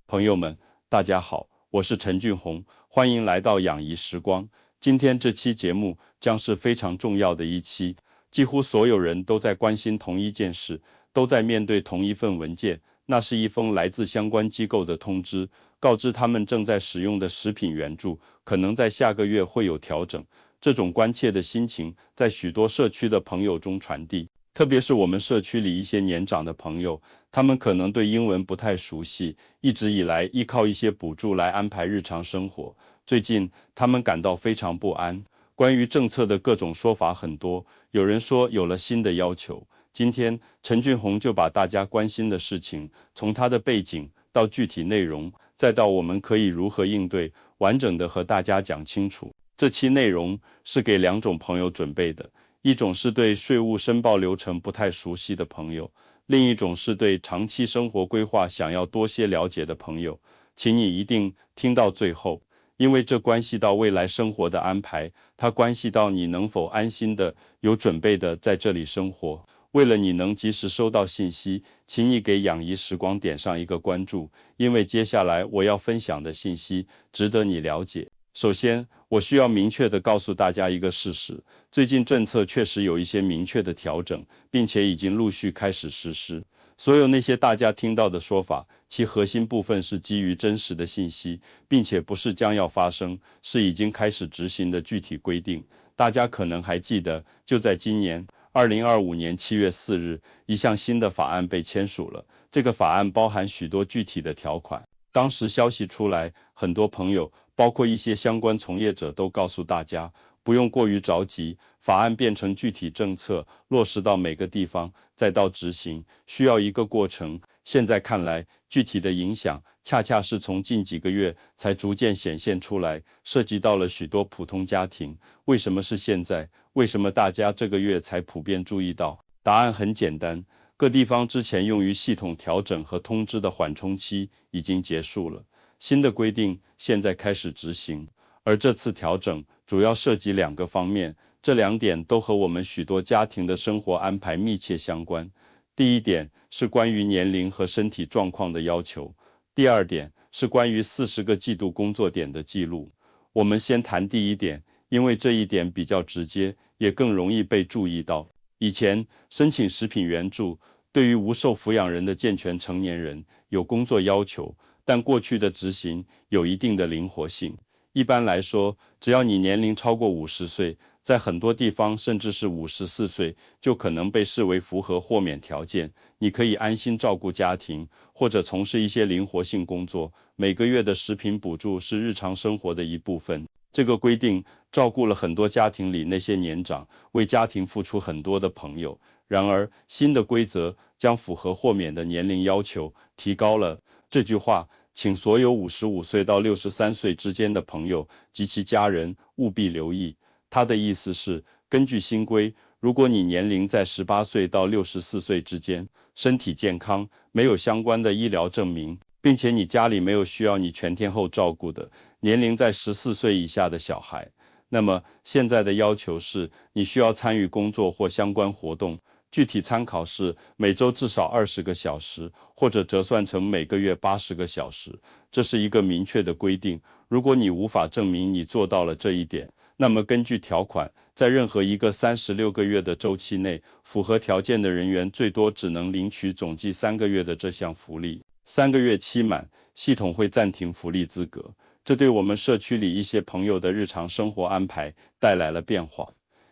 朋友们，大家好，我是陈俊宏，欢迎来到养怡时光。今天这期节目将是非常重要的一期，几乎所有人都在关心同一件事，都在面对同一份文件，那是一封来自相关机构的通知，告知他们正在使用的食品援助可能在下个月会有调整。这种关切的心情在许多社区的朋友中传递。特别是我们社区里一些年长的朋友，他们可能对英文不太熟悉，一直以来依靠一些补助来安排日常生活。最近，他们感到非常不安。关于政策的各种说法很多，有人说有了新的要求。今天，陈俊宏就把大家关心的事情，从他的背景到具体内容，再到我们可以如何应对，完整的和大家讲清楚。这期内容是给两种朋友准备的。一种是对税务申报流程不太熟悉的朋友，另一种是对长期生活规划想要多些了解的朋友，请你一定听到最后，因为这关系到未来生活的安排，它关系到你能否安心的、有准备的在这里生活。为了你能及时收到信息，请你给养怡时光点上一个关注，因为接下来我要分享的信息值得你了解。首先，我需要明确地告诉大家一个事实，最近政策确实有一些明确的调整，并且已经陆续开始实施。所有那些大家听到的说法，其核心部分是基于真实的信息，并且不是将要发生，是已经开始执行的具体规定。大家可能还记得，就在今年2025年7月4日，一项新的法案被签署了。这个法案包含许多具体的条款。当时消息出来，很多朋友，包括一些相关从业者都告诉大家，不用过于着急，法案变成具体政策，落实到每个地方，再到执行，需要一个过程。现在看来，具体的影响恰恰是从近几个月才逐渐显现出来，涉及到了许多普通家庭。为什么是现在？为什么大家这个月才普遍注意到？答案很简单。各地方之前用于系统调整和通知的缓冲期已经结束了，新的规定现在开始执行，而这次调整主要涉及两个方面，这两点都和我们许多家庭的生活安排密切相关。第一点是关于年龄和身体状况的要求，第二点是关于40个季度工作点的记录。我们先谈第一点，因为这一点比较直接，也更容易被注意到。以前申请食品援助对于无受抚养人的健全成年人有工作要求，但过去的执行有一定的灵活性。一般来说，只要你年龄超过50岁，在很多地方甚至是54岁，就可能被视为符合豁免条件，你可以安心照顾家庭，或者从事一些灵活性工作。每个月的食品补助是日常生活的一部分。这个规定照顾了很多家庭里那些年长、为家庭付出很多的朋友。然而，新的规则将符合豁免的年龄要求提高了。这句话，请所有55岁到63岁之间的朋友及其家人务必留意。他的意思是，根据新规，如果你年龄在18岁到64岁之间，身体健康，没有相关的医疗证明，并且你家里没有需要你全天候照顾的年龄在14岁以下的小孩，那么现在的要求是你需要参与工作或相关活动，具体参考是每周至少20个小时，或者折算成每个月80个小时。这是一个明确的规定。如果你无法证明你做到了这一点，那么根据条款，在任何一个36个月的周期内，符合条件的人员最多只能领取总计3个月的这项福利。3个月期满，系统会暂停福利资格。这对我们社区里一些朋友的日常生活安排带来了变化。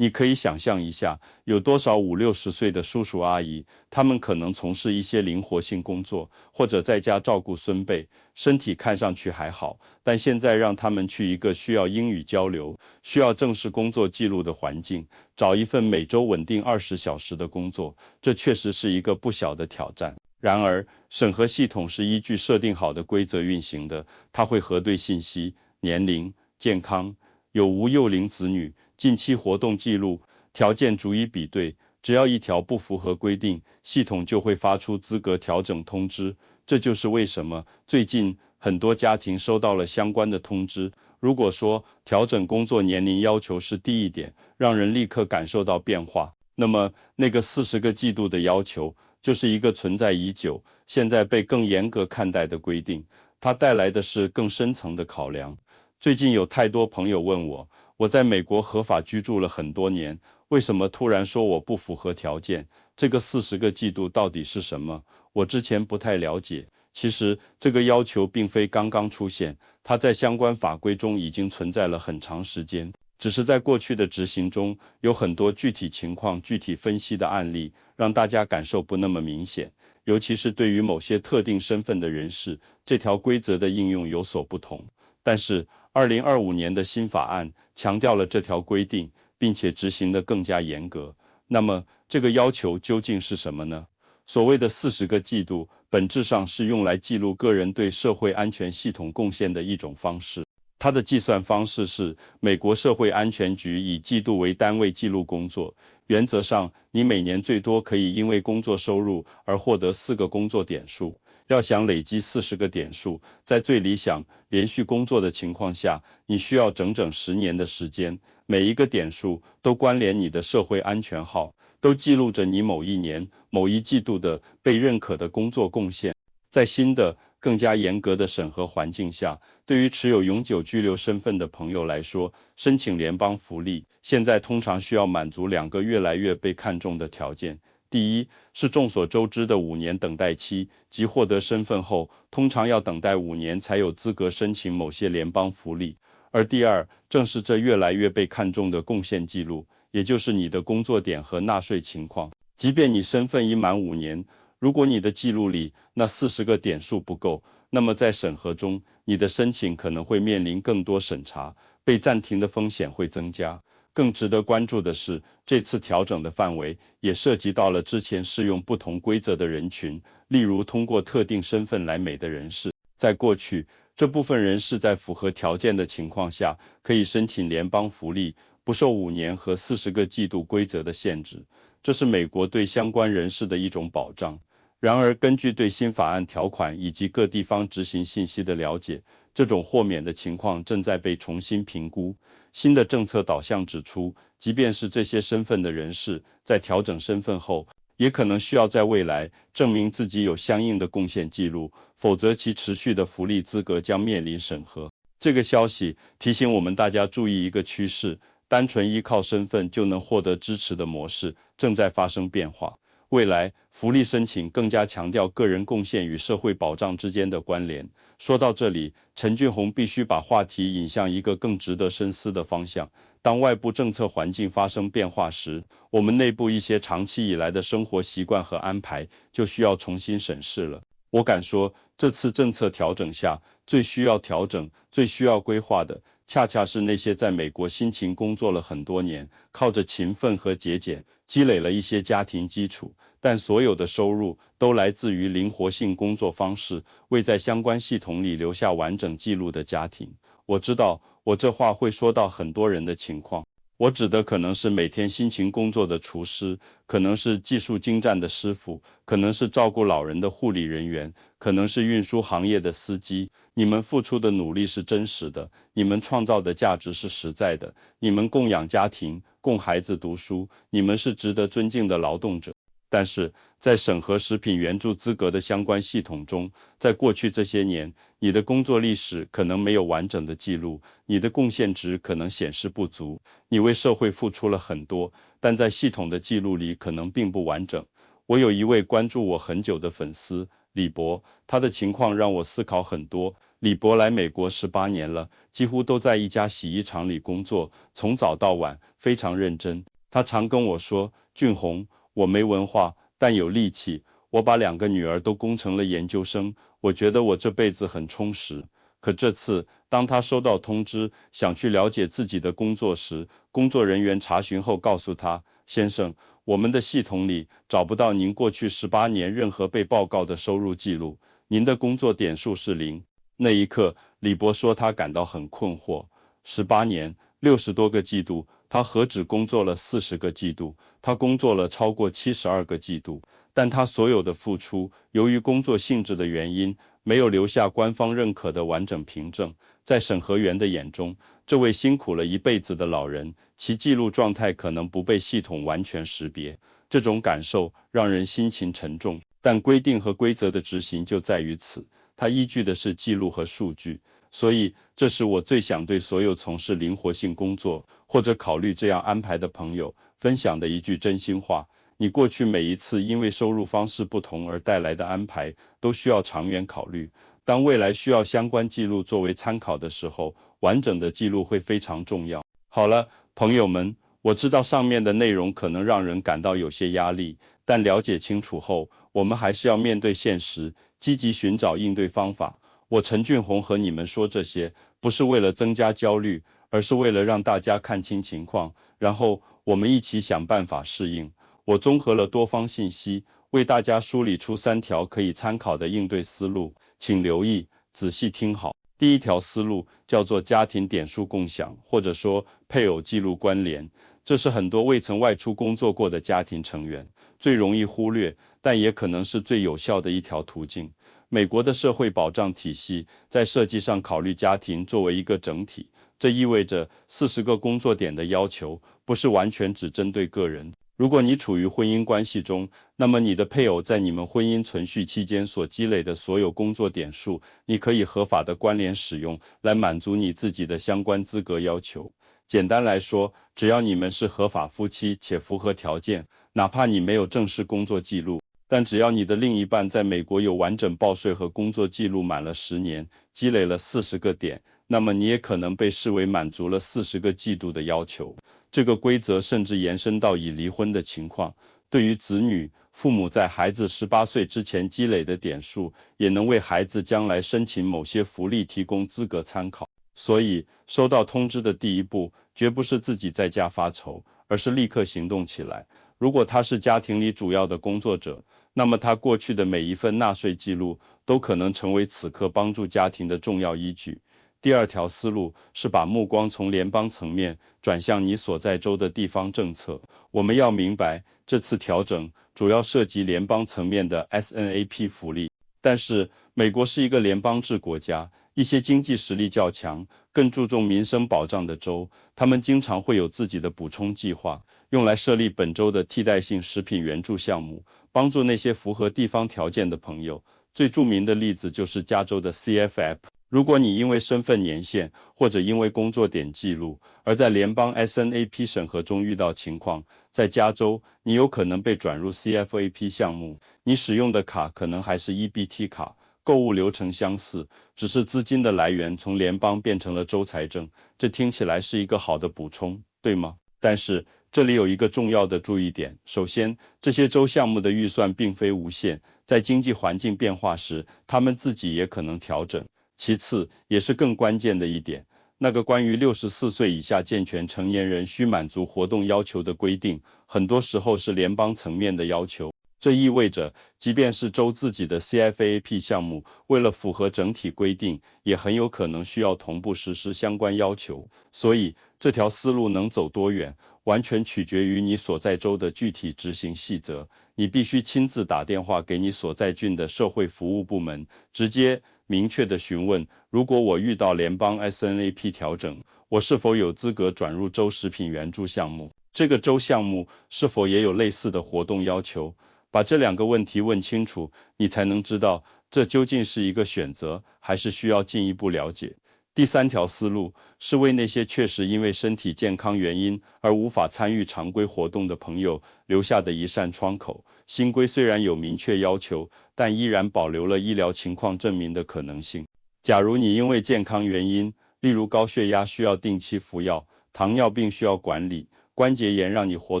你可以想象一下，有多少50、60岁的叔叔阿姨，他们可能从事一些灵活性工作，或者在家照顾孙辈，身体看上去还好，但现在让他们去一个需要英语交流、需要正式工作记录的环境，找一份每周稳定20小时的工作，这确实是一个不小的挑战。然而，审核系统是依据设定好的规则运行的，它会核对信息、年龄、健康、有无幼龄子女、近期活动记录，条件逐一比对，只要一条不符合规定，系统就会发出资格调整通知。这就是为什么最近很多家庭收到了相关的通知。如果说调整工作年龄要求是低一点，让人立刻感受到变化，那么那个40个季度的要求就是一个存在已久，现在被更严格看待的规定。它带来的是更深层的考量。最近有太多朋友问我，我在美国合法居住了很多年，为什么突然说我不符合条件？这个40个季度到底是什么？我之前不太了解。其实这个要求并非刚刚出现，它在相关法规中已经存在了很长时间，只是在过去的执行中，有很多具体情况、具体分析的案例，让大家感受不那么明显。尤其是对于某些特定身份的人士，这条规则的应用有所不同。但是，2025年的新法案强调了这条规定，并且执行得更加严格。那么，这个要求究竟是什么呢？所谓的40个季度，本质上是用来记录个人对社会安全系统贡献的一种方式。它的计算方式是美国社会安全局以季度为单位记录工作。原则上，你每年最多可以因为工作收入而获得4个工作点数。要想累积40个点数，在最理想连续工作的情况下，你需要整整10年的时间。每一个点数都关联你的社会安全号，都记录着你某一年、某一季度的被认可的工作贡献。在新的、更加严格的审核环境下，对于持有永久居留身份的朋友来说，申请联邦福利现在通常需要满足2个越来越被看重的条件。第一，是众所周知的5年等待期，即获得身份后，通常要等待5年才有资格申请某些联邦福利。而第二，正是这越来越被看重的贡献记录，也就是你的工作点和纳税情况。即便你身份已满5年，如果你的记录里那40个点数不够，那么在审核中，你的申请可能会面临更多审查，被暂停的风险会增加。更值得关注的是，这次调整的范围也涉及到了之前适用不同规则的人群，例如通过特定身份来美的人士。在过去，这部分人士在符合条件的情况下，可以申请联邦福利，不受5年和40个季度规则的限制。这是美国对相关人士的一种保障。然而，根据对新法案条款以及各地方执行信息的了解，这种豁免的情况正在被重新评估。新的政策导向指出，即便是这些身份的人士，在调整身份后，也可能需要在未来证明自己有相应的贡献记录，否则其持续的福利资格将面临审核。这个消息提醒我们大家注意一个趋势：单纯依靠身份就能获得支持的模式正在发生变化。未来，福利申请更加强调个人贡献与社会保障之间的关联。说到这里，陈俊宏必须把话题引向一个更值得深思的方向。当外部政策环境发生变化时，我们内部一些长期以来的生活习惯和安排就需要重新审视了。我敢说，这次政策调整下，最需要调整、最需要规划的，恰恰是那些在美国辛勤工作了很多年，靠着勤奋和节俭积累了一些家庭基础，但所有的收入都来自于灵活性工作方式，未在相关系统里留下完整记录的家庭。我知道，我这话会说到很多人的情况。我指的可能是每天辛勤工作的厨师，可能是技术精湛的师傅，可能是照顾老人的护理人员，可能是运输行业的司机。你们付出的努力是真实的，你们创造的价值是实在的，你们供养家庭，供孩子读书，你们是值得尊敬的劳动者。但是在审核食品援助资格的相关系统中，在过去这些年，你的工作历史可能没有完整的记录，你的贡献值可能显示不足，你为社会付出了很多，但在系统的记录里可能并不完整。我有一位关注我很久的粉丝李博，他的情况让我思考很多。李博来美国18年了，几乎都在一家洗衣厂里工作，从早到晚，非常认真。他常跟我说，俊宏，我没文化，但有力气。我把2个女儿都供成了研究生，我觉得我这辈子很充实。可这次，当他收到通知，想去了解自己的工作时，工作人员查询后告诉他，先生，我们的系统里找不到您过去18年任何被报告的收入记录，您的工作点数是0。那一刻，李博说他感到很困惑。18年，60多个季度，他何止工作了40个季度，他工作了超过72个季度，但他所有的付出，由于工作性质的原因，没有留下官方认可的完整凭证。在审核员的眼中，这位辛苦了一辈子的老人，其记录状态可能不被系统完全识别。这种感受让人心情沉重，但规定和规则的执行就在于此。它依据的是记录和数据。所以，这是我最想对所有从事灵活性工作或者考虑这样安排的朋友分享的一句真心话。你过去每一次因为收入方式不同而带来的安排，都需要长远考虑。当未来需要相关记录作为参考的时候，完整的记录会非常重要。好了，朋友们，我知道上面的内容可能让人感到有些压力，但了解清楚后，我们还是要面对现实，积极寻找应对方法。我陈俊宏和你们说这些，不是为了增加焦虑，而是为了让大家看清情况，然后我们一起想办法适应。我综合了多方信息，为大家梳理出3条可以参考的应对思路，请留意，仔细听好。第一条思路叫做家庭点数共享，或者说配偶记录关联。这是很多未曾外出工作过的家庭成员最容易忽略，但也可能是最有效的一条途径。美国的社会保障体系在设计上考虑家庭作为一个整体，这意味着40个工作点的要求不是完全只针对个人。如果你处于婚姻关系中，那么你的配偶在你们婚姻存续期间所积累的所有工作点数，你可以合法的关联使用，来满足你自己的相关资格要求。简单来说，只要你们是合法夫妻且符合条件，哪怕你没有正式工作记录，但只要你的另一半在美国有完整报税和工作记录满了10年，积累了40个点，那么你也可能被视为满足了40个季度的要求。这个规则甚至延伸到已离婚的情况。对于子女，父母在孩子18岁之前积累的点数，也能为孩子将来申请某些福利提供资格参考。所以，收到通知的第一步，绝不是自己在家发愁，而是立刻行动起来。如果他是家庭里主要的工作者，那么他过去的每一份纳税记录，都可能成为此刻帮助家庭的重要依据。第二条思路是把目光从联邦层面转向你所在州的地方政策。我们要明白，这次调整主要涉及联邦层面的 SNAP 福利，但是美国是一个联邦制国家，一些经济实力较强、更注重民生保障的州，他们经常会有自己的补充计划，用来设立本州的替代性食品援助项目，帮助那些符合地方条件的朋友。最著名的例子就是加州的 CFF。如果你因为身份年限或者因为工作点记录而在联邦 SNAP 审核中遇到情况，在加州你有可能被转入 CFAP 项目，你使用的卡可能还是 EBT 卡，购物流程相似，只是资金的来源从联邦变成了州财政。这听起来是一个好的补充，对吗？但是这里有一个重要的注意点，首先，这些州项目的预算并非无限，在经济环境变化时，他们自己也可能调整。其次，也是更关键的一点，那个关于64岁以下健全成年人需满足活动要求的规定，很多时候是联邦层面的要求。这意味着，即便是州自己的 CFAP 项目，为了符合整体规定，也很有可能需要同步实施相关要求。所以，这条思路能走多远，完全取决于你所在州的具体执行细则。你必须亲自打电话给你所在郡的社会服务部门，直接明确地询问，如果我遇到联邦 SNAP 调整，我是否有资格转入州食品援助项目？这个州项目是否也有类似的活动要求？把这2个问题问清楚，你才能知道这究竟是一个选择，还是需要进一步了解。第3条思路是为那些确实因为身体健康原因而无法参与常规活动的朋友留下的一扇窗口。新规虽然有明确要求，但依然保留了医疗情况证明的可能性。假如你因为健康原因，例如高血压需要定期服药，糖尿病需要管理，关节炎让你活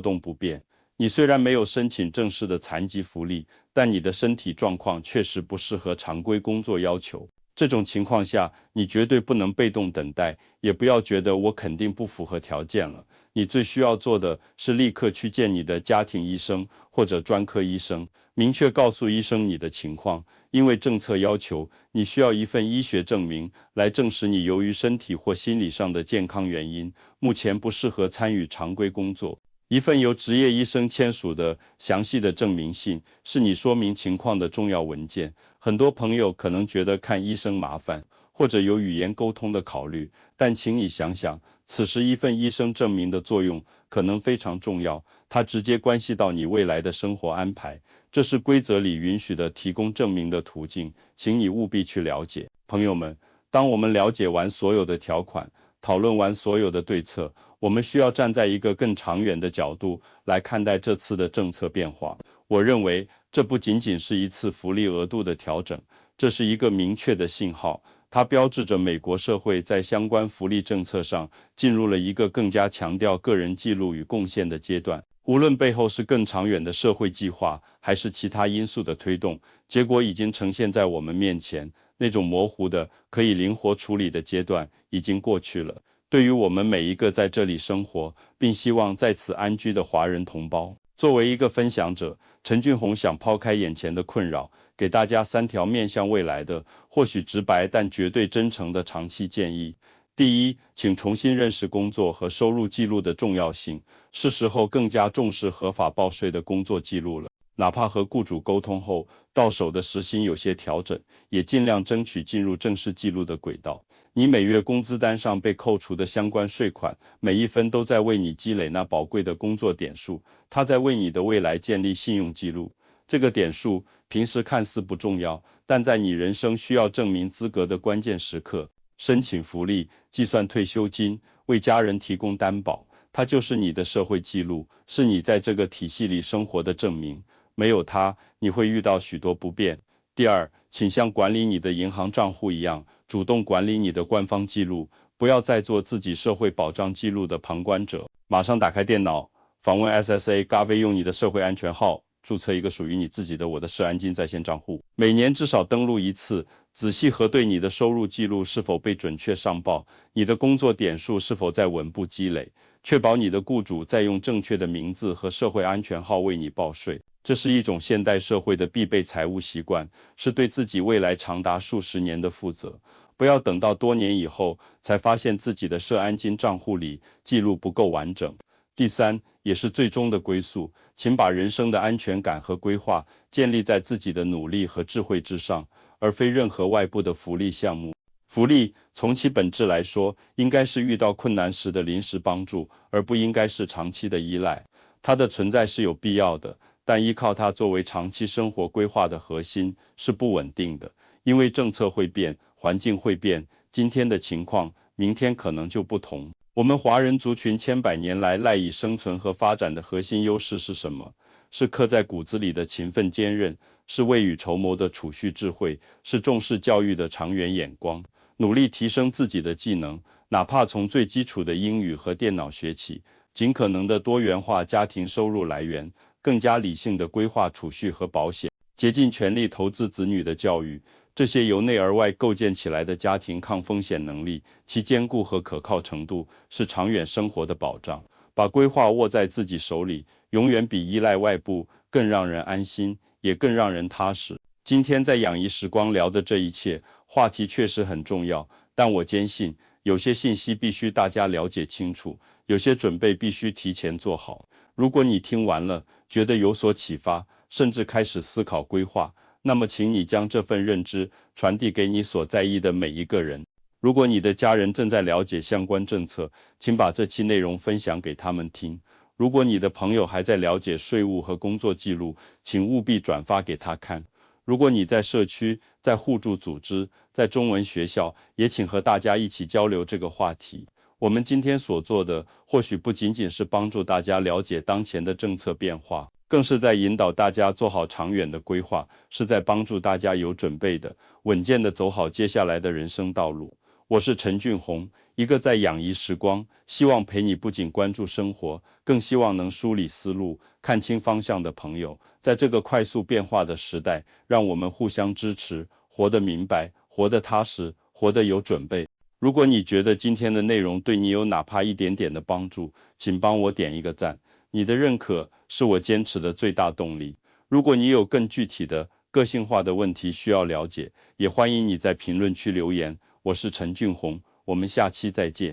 动不便，你虽然没有申请正式的残疾福利，但你的身体状况确实不适合常规工作要求。这种情况下，你绝对不能被动等待，也不要觉得我肯定不符合条件了。你最需要做的是立刻去见你的家庭医生或者专科医生，明确告诉医生你的情况，因为政策要求你需要一份医学证明来证实你由于身体或心理上的健康原因，目前不适合参与常规工作。一份由执业医生签署的详细的证明信，是你说明情况的重要文件。很多朋友可能觉得看医生麻烦，或者有语言沟通的考虑，但请你想想，此时一份医生证明的作用可能非常重要，它直接关系到你未来的生活安排。这是规则里允许的提供证明的途径，请你务必去了解。朋友们，当我们了解完所有的条款，讨论完所有的对策，我们需要站在一个更长远的角度来看待这次的政策变化。我认为这不仅仅是一次福利额度的调整，这是一个明确的信号，它标志着美国社会在相关福利政策上进入了一个更加强调个人记录与贡献的阶段。无论背后是更长远的社会计划，还是其他因素的推动，结果已经呈现在我们面前。那种模糊的、可以灵活处理的阶段已经过去了。对于我们每一个在这里生活，并希望在此安居的华人同胞，作为一个分享者，陈俊宏想抛开眼前的困扰，给大家3条面向未来的，或许直白但绝对真诚的长期建议。第一，请重新认识工作和收入记录的重要性，是时候更加重视合法报税的工作记录了。哪怕和雇主沟通后，到手的时薪有些调整，也尽量争取进入正式记录的轨道。你每月工资单上被扣除的相关税款，每一分都在为你积累那宝贵的工作点数，它在为你的未来建立信用记录。这个点数平时看似不重要，但在你人生需要证明资格的关键时刻，申请福利、计算退休金、为家人提供担保，它就是你的社会记录，是你在这个体系里生活的证明。没有它，你会遇到许多不便。第二，请像管理你的银行账户一样，主动管理你的官方记录，不要再做自己社会保障记录的旁观者。马上打开电脑，访问 SSA.gov， 用你的社会安全号注册一个属于你自己的我的社安金在线账户，每年至少登录一次，仔细核对你的收入记录是否被准确上报，你的工作点数是否在稳步积累，确保你的雇主在用正确的名字和社会安全号为你报税。这是一种现代社会的必备财务习惯，是对自己未来长达数十年的负责。不要等到多年以后才发现自己的社安金账户里记录不够完整。第三，也是最终的归宿，请把人生的安全感和规划建立在自己的努力和智慧之上，而非任何外部的福利项目。福利从其本质来说，应该是遇到困难时的临时帮助，而不应该是长期的依赖。它的存在是有必要的，但依靠它作为长期生活规划的核心是不稳定的，因为政策会变，环境会变，今天的情况，明天可能就不同。我们华人族群千百年来赖以生存和发展的核心优势是什么？是刻在骨子里的勤奋坚韧，是未雨绸缪的储蓄智慧，是重视教育的长远眼光，努力提升自己的技能，哪怕从最基础的英语和电脑学起，尽可能的多元化家庭收入来源，更加理性的规划储蓄和保险，竭尽全力投资子女的教育。这些由内而外构建起来的家庭抗风险能力，其坚固和可靠程度，是长远生活的保障。把规划握在自己手里，永远比依赖外部更让人安心，也更让人踏实。今天在养怡时光聊的这一切，话题确实很重要，但我坚信，有些信息必须大家了解清楚，有些准备必须提前做好。如果你听完了，觉得有所启发，甚至开始思考规划，那么请你将这份认知传递给你所在意的每一个人。如果你的家人正在了解相关政策，请把这期内容分享给他们听。如果你的朋友还在了解税务和工作记录，请务必转发给他看。如果你在社区、在互助组织、在中文学校，也请和大家一起交流这个话题。我们今天所做的，或许不仅仅是帮助大家了解当前的政策变化，更是在引导大家做好长远的规划，是在帮助大家有准备的、稳健的走好接下来的人生道路。我是陈俊宏，一个在养怡时光，希望陪你不仅关注生活，更希望能梳理思路，看清方向的朋友。在这个快速变化的时代，让我们互相支持，活得明白，活得踏实，活得有准备。如果你觉得今天的内容对你有哪怕一点点的帮助，请帮我点一个赞，你的认可是我坚持的最大动力。如果你有更具体的、个性化的问题需要了解，也欢迎你在评论区留言。我是陈俊宏，我们下期再见。